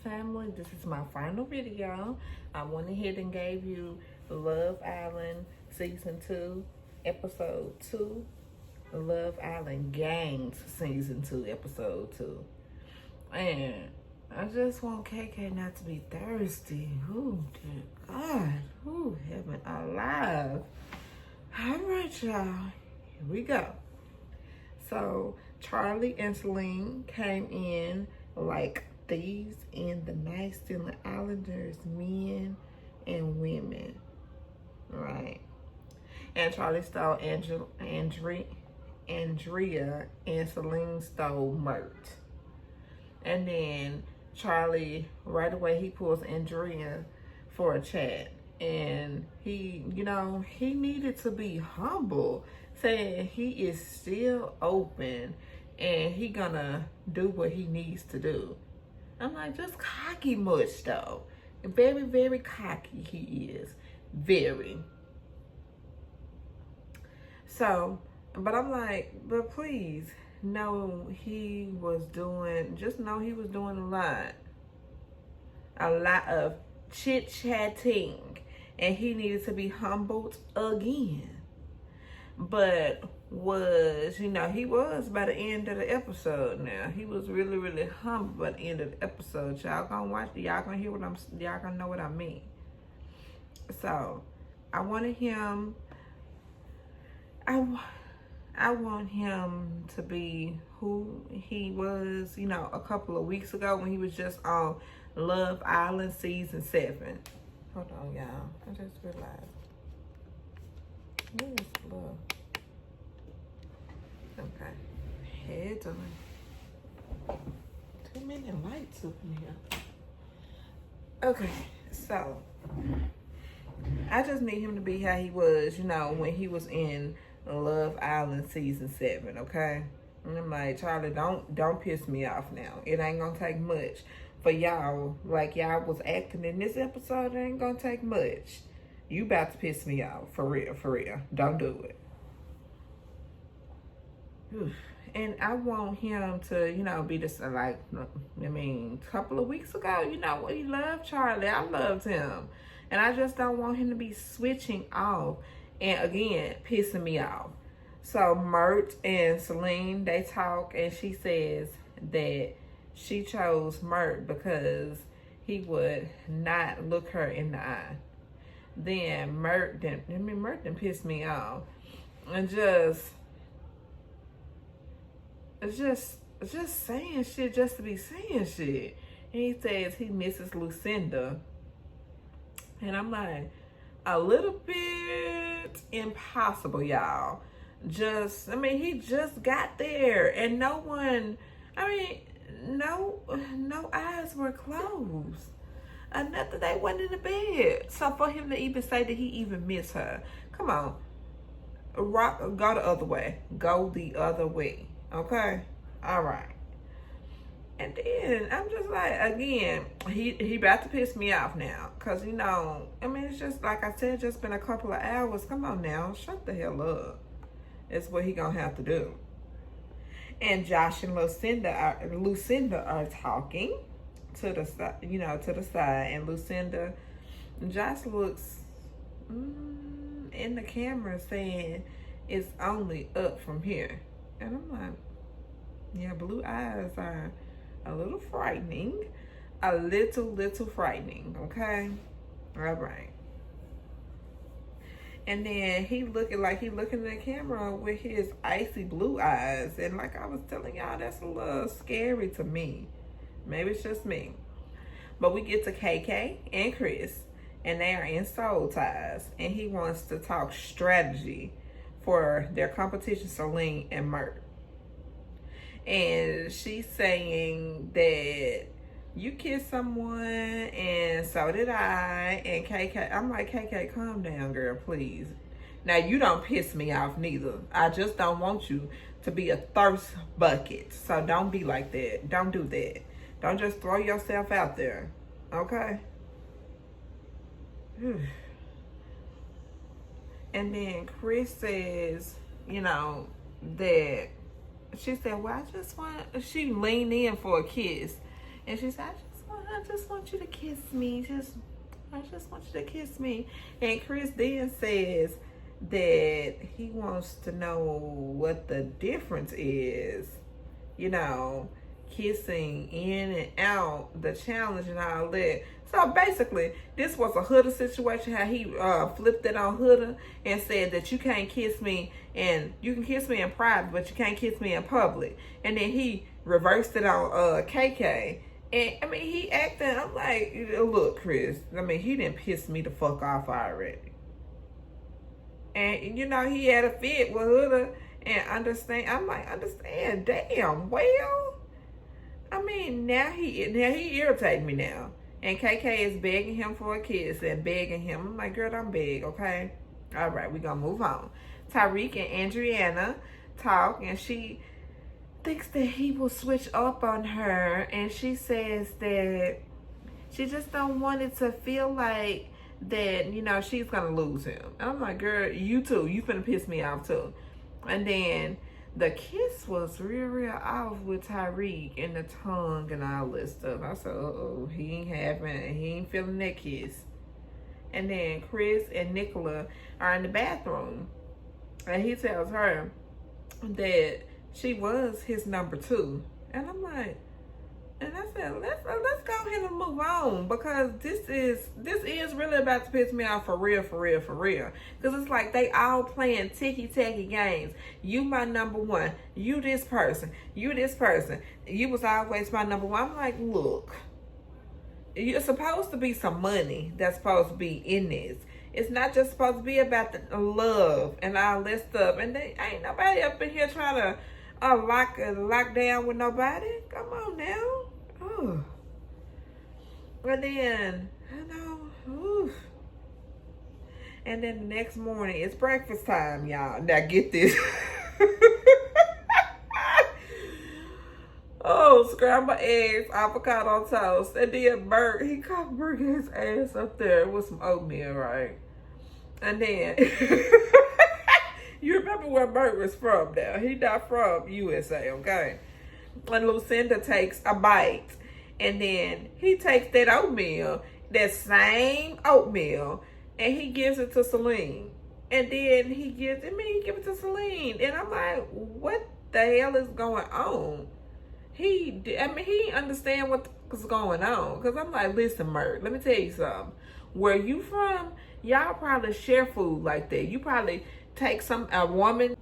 family. This is my final video. I went ahead and gave you Love Island Season 2, Episode 2. Love Island Gangs Season 2, Episode 2. And I just want KK not to be thirsty. Oh, dear God. Oh, heaven alive. All right, y'all. Here we go. So, Charlie and Celine came in like thieves in the night, stealing Islanders, men and women. Right. And Charlie stole Andrea, and Celine stole Mert. And then Charlie, right away, he pulls Andrea for a chat. And he needed to be humble, saying he is still open and he gonna do what he needs to do. I'm like, just cocky much though. Very, very cocky he is. Very. So, but I'm like, but please, know he was doing a lot of chit-chatting, and he needed to be humbled again. But he was by the end of the episode now. He was really, really humble by the end of the episode. Y'all gonna watch it. Y'all gonna hear y'all gonna know what I mean. So, I want him to be who he was, a couple of weeks ago when he was just on Love Island Season 7. Hold on, y'all. I just realized. Where is Love? Okay. Head on. Too many lights up in here. Okay, so I just need him to be how he was, when he was in Love Island Season 7, okay? And I'm like, Charlie, don't piss me off now. It ain't gonna take much for y'all, like y'all was acting in this episode. It ain't gonna take much. You about to piss me off, for real, for real. Don't do it. And I want him to, be this, like, a couple of weeks ago, he loved Charlie. I loved him. And I just don't want him to be switching off and, again, pissing me off. So, Mert and Celine, they talk, and she says that she chose Mert because he would not look her in the eye. Then Mert didn't piss me off. And it's just saying shit just to be saying shit. And he says he misses Lucinda. And I'm like, a little bit impossible, y'all. He just got there and no eyes were closed. Nothing, they wasn't in the bed. So for him to even say that he even missed her, come on. Go the other way. Go the other way. Okay? All right. And then I'm just like, again, he about to piss me off now. Because, it's just, like I said, just been a couple of hours. Come on now. Shut the hell up. It's what he gonna have to do. And Josh and Lucinda are talking to the side, to the side. And Josh looks in the camera saying it's only up from here. And I'm like, yeah, blue eyes are a little frightening. A little frightening, okay? All right. And then he looking in the camera with his icy blue eyes. And like I was telling y'all, that's a little scary to me. Maybe it's just me. But we get to KK and Chris, and they are in soul ties. And he wants to talk strategy for their competition, Celine and Mert. And she's saying that you kissed someone and so did I. And KK, I'm like, KK, calm down, girl, please. Now, you don't piss me off neither. I just don't want you to be a thirst bucket. So don't be like that. Don't do that. Don't just throw yourself out there. Okay? And then Chris says, that she said, well, she leaned in for a kiss. And she said, I just want I just want you to kiss me. I just want you to kiss me. And Chris then says that he wants to know what the difference is, you know, kissing in and out, the challenge and all that. So basically, this was a Hooda situation, how he flipped it on Hooda and said that you can't kiss me, and you can kiss me in private, but you can't kiss me in public. And then he reversed it on KK. And I mean, he acting, I'm like, look, Chris, I mean, he didn't piss me the fuck off already. And, you know, he had a fit with Hooda and understand. I'm like, understand, damn, well, I mean, now he irritating me now. And KK is begging him for a kiss and begging him. I'm like, girl, don't beg, okay? All right, we're going to move on. Tyreek and Adriana talk, and she thinks that he will switch up on her. And she says that she just don't want it to feel like that, you know, she's going to lose him. And I'm like, girl, you too. You finna piss me off too. And then the kiss was real off with Tyreek and the tongue and all this stuff. I said, uh-oh, he ain't feeling that kiss. And then Chris and Nicola are in the bathroom. And he tells her that she was his number 2. And I'm like, and I said, let's go ahead and move on, because this is really about to piss me off for real. Because it's like they all playing ticky-tacky games. You my number 1. You this person. You this person. You was always my number 1. I'm like, look, you're supposed to be some money that's supposed to be in this. It's not just supposed to be about the love and all that stuff. And they ain't nobody up in here trying to lock down with nobody. Come on now. Oh. But then, oof. And then the next morning, it's breakfast time, y'all. Now get this. Oh, scrambled eggs, avocado toast. And then Bert, he caught bringing his ass up there with some oatmeal, right? And then, you remember where Bert was from now. He not from USA, okay? And Lucinda takes a bite. And then he takes that oatmeal, that same oatmeal, and he gives it to Celine. And then he gives it to Celine. And I'm like, what the hell is going on? He didn't understand what was going on. Because I'm like, listen, Mert, let me tell you something. Where you from, y'all probably share food like that. You probably take a woman.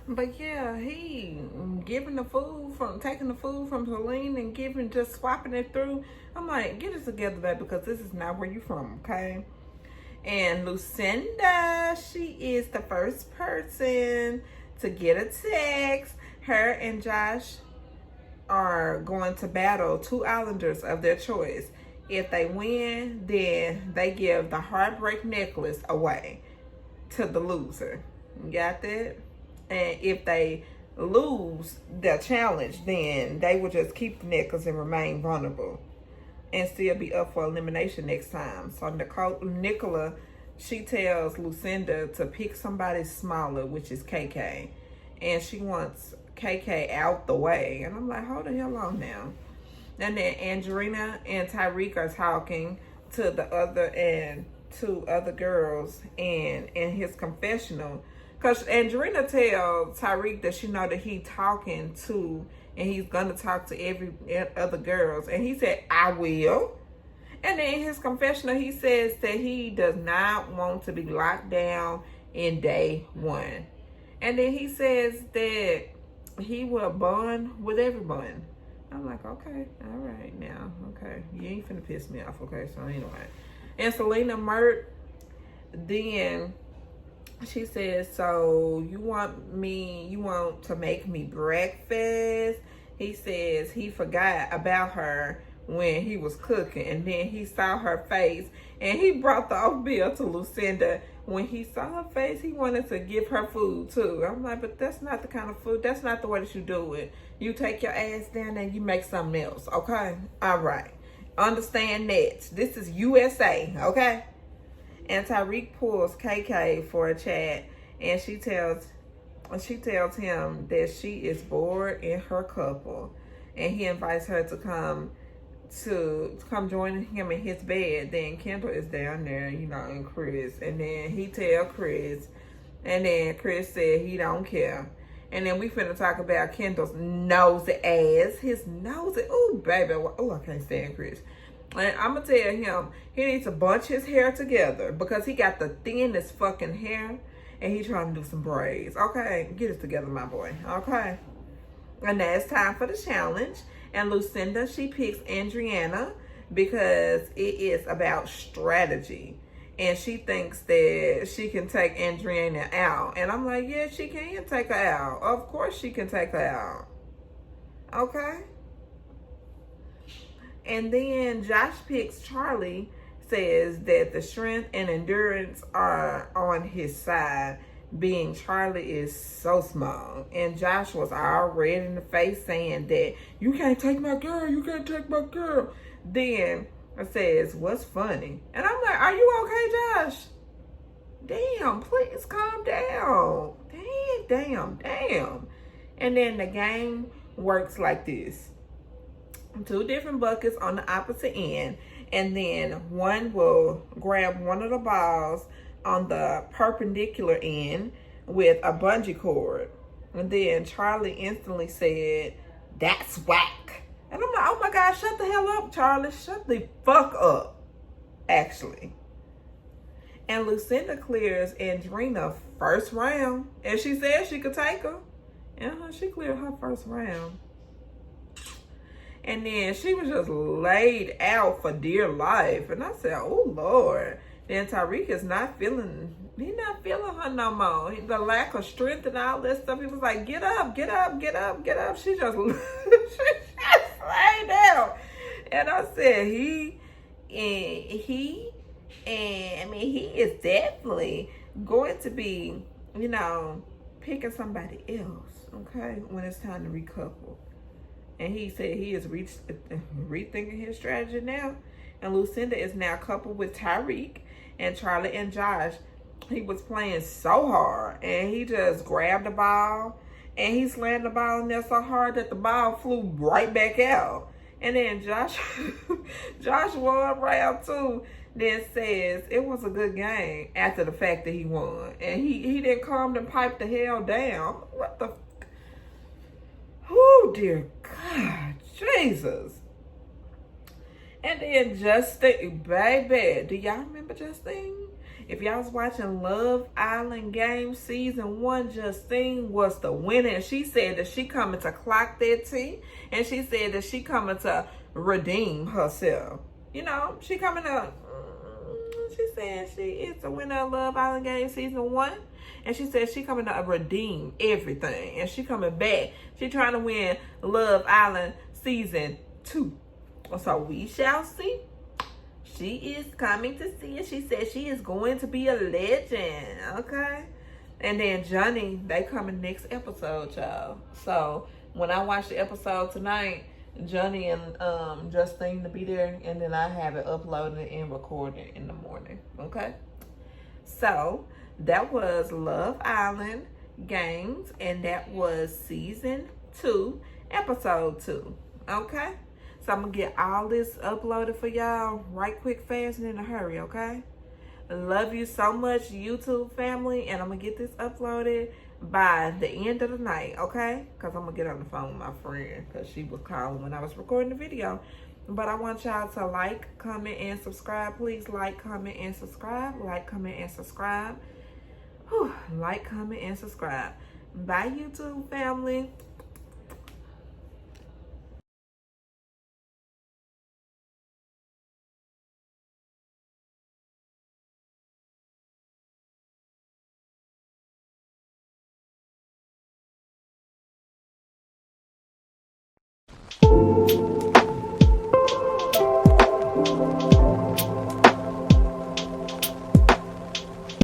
But yeah, he taking the food from Celine and just swapping it through. I'm like, get it together, baby, because this is not where you from, okay? And Lucinda, she is the first person to get a text. Her and Josh are going to battle 2 Islanders of their choice. If they win, then they give the heartbreak necklace away to the loser. You got that? And if they lose the challenge, then they will just keep the necklace and remain vulnerable and still be up for elimination next time. So Nicola, she tells Lucinda to pick somebody smaller, which is KK. And she wants KK out the way. And I'm like, hold the hell on now. And then Angelina and Tyreek are talking to the 2 other girls in his confessional. Because Angelina tells Tyreek that she know that he talking to, and he's going to talk to every other girls. And he said, I will. And then in his confessional, he says that he does not want to be locked down in day 1. And then he says that he will bond with everyone. I'm like, okay, all right now, okay. You ain't finna piss me off, okay? So anyway. And Selena Mert, then she says, so you want to make me breakfast? He says he forgot about her when he was cooking, and then he saw her face, and he brought the oatmeal to Lucinda. When he saw her face, he wanted to give her food too. I'm like, but that's not the kind of food, that's not the way that you do it. You take your ass down and you make something else, okay? All right. Understand that. This is USA, okay? And Tyreek pulls KK for a chat, and she tells him that she is bored in her couple, and he invites her to come to come join him in his bed. Then Kendall is down there, you know, and Chris. And then he tell Chris. And then Chris said he don't care. And then we finna talk about Kendall's nosy ass. His nosy. Ooh, baby. Oh, I can't stand Chris. And I'm going to tell him he needs to bunch his hair together because he got the thinnest fucking hair. And he trying to do some braids. Okay, get it together, my boy. Okay. And now it's time for the challenge. And Lucinda, she picks Adriana because it is about strategy. And she thinks that she can take Adriana out. And I'm like, yeah, she can take her out. Of course she can take her out. Okay? And then Josh picks Charlie, says that the strength and endurance are on his side, being Charlie is so small. And Josh was all red in the face saying that, you can't take my girl, you can't take my girl. Then says, what's funny? And I'm like, are you okay, Josh? Damn, please calm down. Damn. And then the game works like this. 2 different buckets on the opposite end. And then one will grab one of the balls on the perpendicular end with a bungee cord. And then Charlie instantly said, that's whack. And I'm like, oh my God, shut the hell up, Charlie. Shut the fuck up, actually. And Lucinda clears Andrina first round. And she said she could take her. And she cleared her first round. And then she was just laid out for dear life. And I said, oh, Lord. Then Tariq is not feeling, he's not feeling her no more. The lack of strength and all that stuff. He was like, get up. She just, she just laid down. And I said, he is definitely going to be, you know, picking somebody else, okay, when it's time to recouple. And he said he is rethinking his strategy now. And Lucinda is now coupled with Tariq and Charlie and Josh. He was playing so hard. And he just grabbed the ball. And he slammed the ball in there so hard that the ball flew right back out. And then Josh won round 2. Then says it was a good game after the fact that he won. And he didn't come and pipe the hell down. What the... Oh, dear God, Jesus. And then Justine, baby, do y'all remember Justine? If y'all was watching Love Island Game Season 1, Justine was the winner. And she said that she coming to clock that tea. And she said that she coming to redeem herself. You know, she coming to... She said she is the winner of Love Island Game Season 1. And she said she coming to redeem everything. And she coming back. She trying to win Love Island Season 2. So we shall see. She is coming to see it. She said she is going to be a legend. Okay? And then Johnny, they coming next episode, y'all. So when I watch the episode tonight, Johnny and Justine to be there. And then I have it uploaded and recorded in the morning. Okay? So that was Love Island Games. And that was Season 2, Episode 2. Okay? So I'm going to get all this uploaded for y'all right quick, fast, and in a hurry, okay? Love you so much, YouTube family. And I'm going to get this uploaded by the end of the night, okay? Because I'm going to get on the phone with my friend because she was calling when I was recording the video. But I want y'all to like, comment, and subscribe. Please like, comment, and subscribe. Like, comment, and subscribe. Whew. Like, comment, and subscribe. Bye, YouTube family.